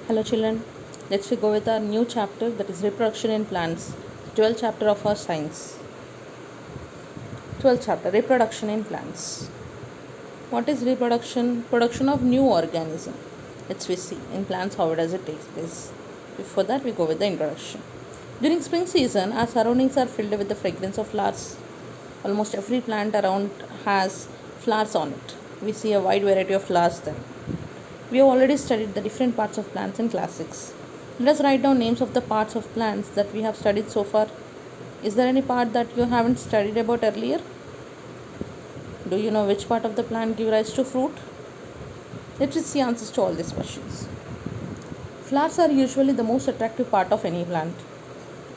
Hello children, let's we go with our new chapter, that is reproduction in plants. 12th chapter of our science. 12th chapter, reproduction in plants. What is reproduction? Production of new organism. Let's we see in plants how does it take place. Before that we go with the introduction. During spring season, our surroundings are filled with the fragrance of flowers. Almost every plant around has flowers on it. We see a wide variety of flowers there. We have already studied the different parts of plants in class 6. Let us write down names of the parts of plants that we have studied so far. Is there any part that you haven't studied about earlier? Do you know which part of the plant gives rise to fruit? Let us see answers to all these questions. Flowers are usually the most attractive part of any plant.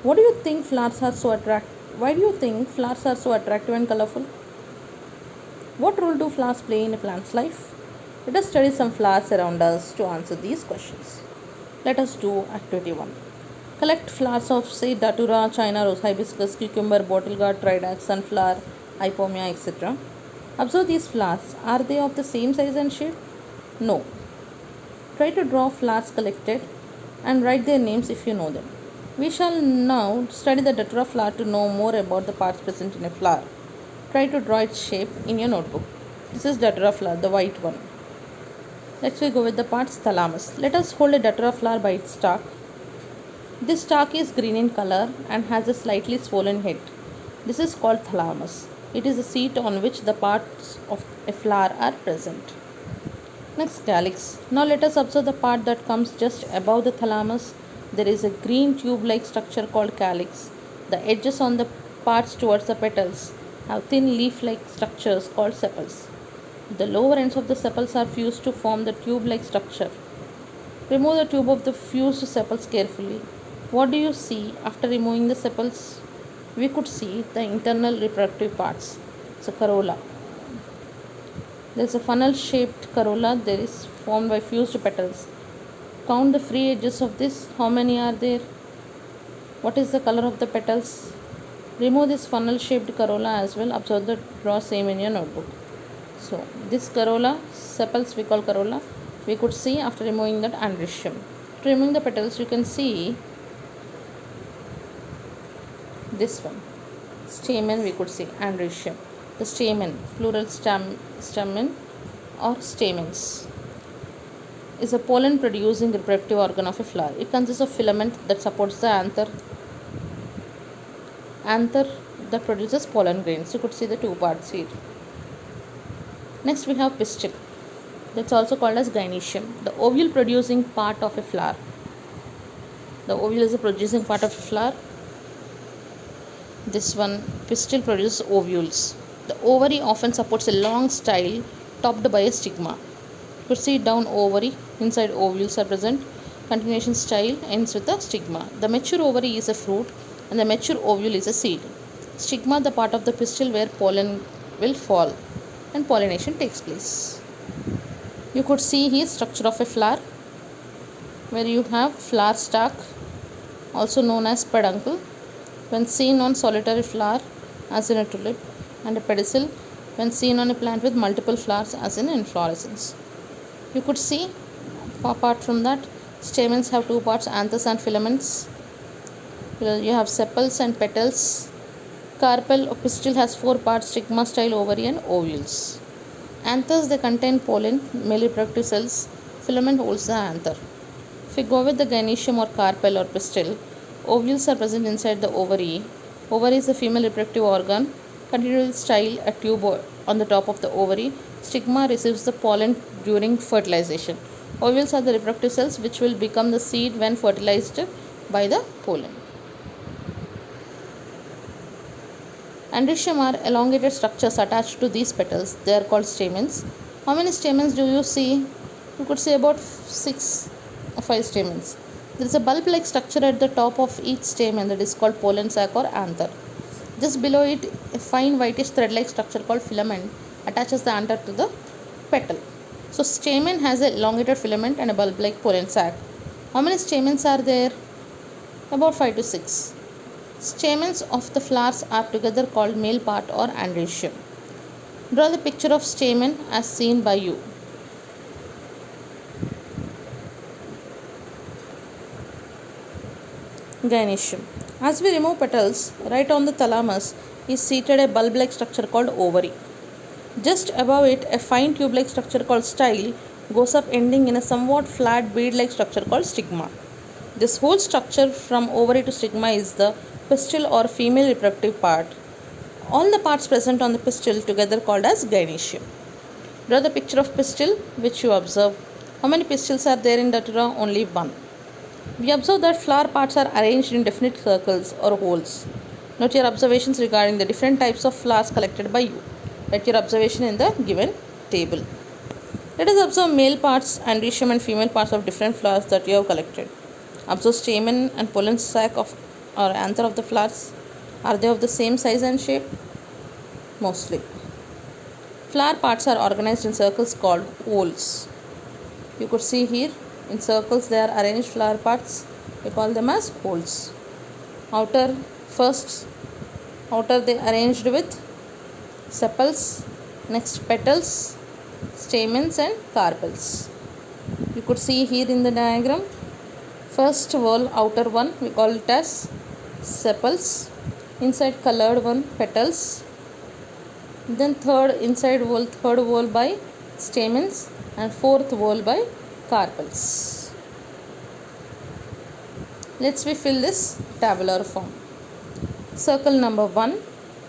What do you think flowers are so attractive? Why do you think flowers are so attractive and colorful? What role do flowers play in a plant's life? Let us study some flowers around us to answer these questions. Let us do activity 1. Collect flowers of say datura, china rose, hibiscus, cucumber, bottle gourd, tridax, sunflower, hypomea, etc. Observe these flowers. Are they of the same size and shape? No. Try to draw flowers collected and write their names if you know them. We shall now study the datura flower to know more about the parts present in a flower. Try to draw its shape in your notebook. This is datura flower, the white one. Let's go with the parts thalamus. Let us hold a datura flower by its stalk. This stalk is green in color and has a slightly swollen head. This is called thalamus. It is a seat on which the parts of a flower are present. Next, calyx. Now let us observe the part that comes just above the thalamus. There is a green tube-like structure called calyx. The edges on the parts towards the petals have thin leaf-like structures called sepals. The lower ends of the sepals are fused to form the tube-like structure. Remove the tube of the fused sepals carefully. What do you see after removing the sepals? We could see the internal reproductive parts. So corolla. There is a funnel shaped corolla. There is formed by fused petals. Count the free edges of this. How many are there? What is the color of the petals? Remove this funnel shaped corolla as well. Observe the draw same in your notebook. So this corolla, sepals we call corolla. We could see after removing that androecium. To remove the petals, you can see this one. Stamen we could see androecium. The stamen, plural stamen or stamens, is a pollen producing reproductive organ of a flower. It consists of filament that supports the anther that produces pollen grains. You could see the two parts here. Next we have pistil. That's also called as gynoecium, the ovule producing part of a flower. The ovule is the producing part of a flower. This one, pistil, produces ovules. The ovary often supports a long style topped by a stigma. You could see down ovary, inside ovules are present. Continuation style ends with a stigma. The mature ovary is a fruit and the mature ovule is a seed. Stigma, the part of the pistil where pollen will fall and pollination takes place. You could see here structure of a flower where you have flower stalk, also known as peduncle, when seen on solitary flower as in a tulip, and a pedicel when seen on a plant with multiple flowers as in inflorescence. You could see apart from that, stamens have two parts, anthers and filaments. You have sepals and petals. Carpel or pistil has four parts, stigma, style, ovary and ovules. Anthers, they contain pollen, male reproductive cells. Filament holds the anther. If we go with the gynoecium or carpel or pistil, ovules are present inside the ovary. Ovary is the female reproductive organ. Continual style, a tube on the top of the ovary. Stigma receives the pollen during fertilization. Ovules are the reproductive cells which will become the seed when fertilized by the pollen. Androecium are elongated structures attached to these petals. They are called stamens. How many stamens do you see? You could say about 6 or 5 stamens. There is a bulb-like structure at the top of each stamen that is called pollen sac or anther. Just below it, a fine whitish thread-like structure called filament attaches the anther to the petal. So stamen has an elongated filament and a bulb-like pollen sac. How many stamens are there? About 5 to 6. Stamens of the flowers are together called male part or androecium. Draw the picture of stamen as seen by you. Gynoecium. As we remove petals, right on the thalamus is seated a bulb-like structure called ovary. Just above it, a fine tube-like structure called style goes up, ending in a somewhat flat bead-like structure called stigma. This whole structure from ovary to stigma is the pistil or female reproductive part. All the parts present on the pistil together called as gynoecium. Draw the picture of pistil which you observe. How many pistils are there in Datura? Only one. We observe that flower parts are arranged in definite circles or holes. Note your observations regarding the different types of flowers collected by you. Write your observation in the given table. Let us observe male parts, androecium, and female parts of different flowers that you have collected. Observe stamen and pollen sac of or anther of the flowers. Are they of the same size and shape? Mostly. Flower parts are organized in circles called whorls. You could see here in circles they are arranged flower parts. We call them as whorls. Outer they arranged with sepals, next petals, stamens and carpels. You could see here in the diagram. First whorl, outer one, we call it as sepals. Inside colored one, petals. Then third whorl by stamens, and fourth whorl by carpels. Let's fill this tabular form. Circle number 1,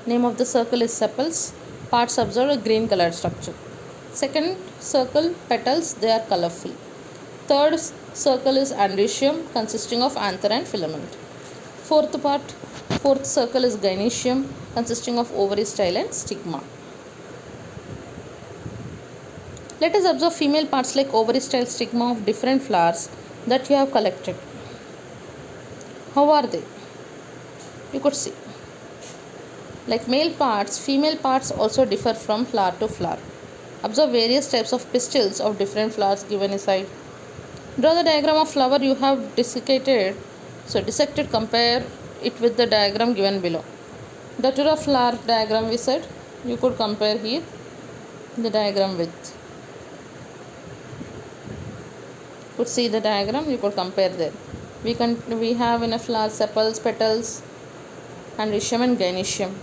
name of the circle is sepals. Parts observed a green colored structure. Second circle, petals, they are colorful. Third circle is androecium, consisting of anther and filament. Fourth circle is gynoecium, consisting of ovary, style and stigma. Let us observe female parts like ovary, style, stigma of different flowers that you have collected. How are they? You could see. Like male parts, female parts also differ from flower to flower. Observe various types of pistils of different flowers given aside. Draw the diagram of flower you have dissected. Compare it with the diagram given below. Datura flower diagram we said. You could compare here the diagram with. Could see the diagram, you could compare there. We have in a flower sepals, petals, androecium and gynoecium.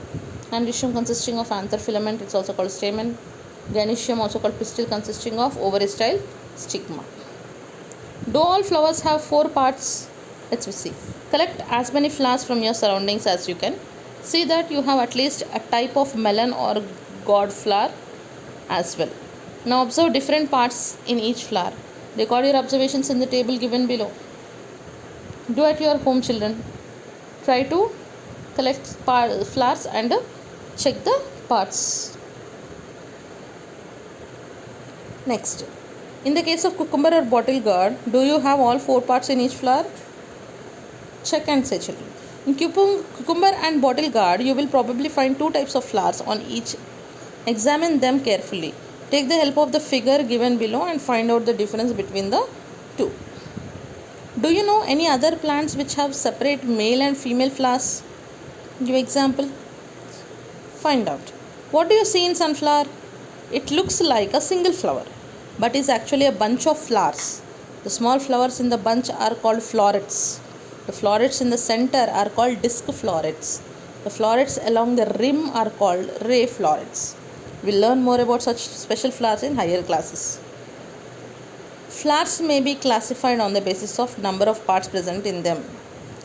Androecium consisting of anther filament, it's also called stamen. Gynoecium also called pistil, consisting of ovary, style, stigma. Do all flowers have 4 parts? Let's see. Collect as many flowers from your surroundings as you can. See that you have at least a type of melon or gourd flower as well. Now observe different parts in each flower. Record your observations in the table given below. Do at your home, children. Try to collect flowers and check the parts. Next, in the case of cucumber or bottle gourd, do you have all 4 parts in each flower? Check and say, children. In cucumber and bottle gourd, you will probably find 2 types of flowers on each. Examine them carefully. Take the help of the figure given below and find out the difference between the 2. Do you know any other plants which have separate male and female flowers? Give example. Find out. What do you see in sunflower? It looks like a single flower, but is actually a bunch of flowers. The small flowers in the bunch are called florets. The florets in the center are called disc florets. The florets along the rim are called ray florets. We'll learn more about such special flowers in higher classes. Flowers may be classified on the basis of number of parts present in them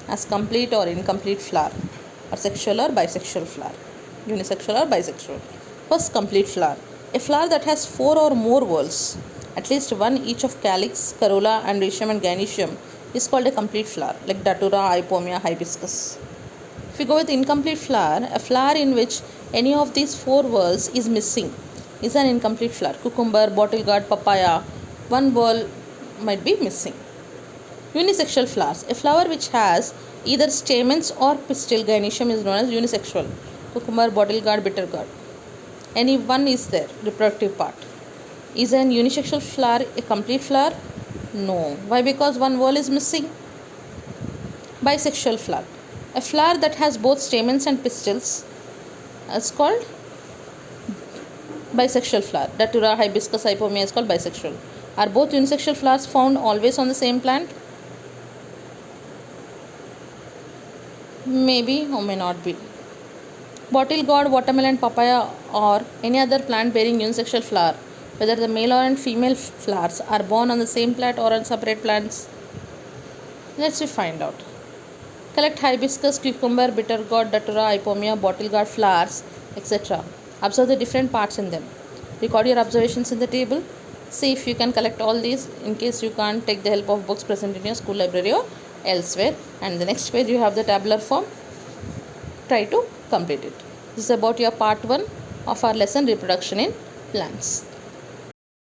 as complete or incomplete flower, or sexual or bisexual flower, unisexual or bisexual. First, complete flower. A flower that has 4 or more whorls, at least one each of calyx, corolla, androecium and gynoecium, is called a complete flower, like datura, hypomea, hibiscus. If we go with incomplete flower, a flower in which any of these 4 whorls is missing is an incomplete flower. Cucumber, bottle gourd, papaya, one whorl might be missing. Unisexual flowers. A flower which has either stamens or pistil, gynoecium, is known as unisexual. Cucumber, bottle gourd, bitter gourd. Any one is there, reproductive part. Is an unisexual flower a complete flower? No. Why? Because one whorl is missing. Bisexual flower. A flower that has both stamens and pistils is called bisexual flower. Datura, hibiscus, hypomea is called bisexual. Are both unisexual flowers found always on the same plant? Maybe or may not be. Bottle gourd, watermelon, papaya, or any other plant bearing unisexual flower, whether the male or female flowers are born on the same plant or on separate plants. Let's find out. Collect hibiscus, cucumber, bitter gourd, datura, ipomia, bottle gourd flowers, etc. Observe the different parts in them. Record your observations in the table. See if you can collect all these. In case you can't, take the help of books present in your school library or elsewhere. And the next page you have the tabular form. Try to complete it. This is about your part 1 of our lesson, reproduction in plants.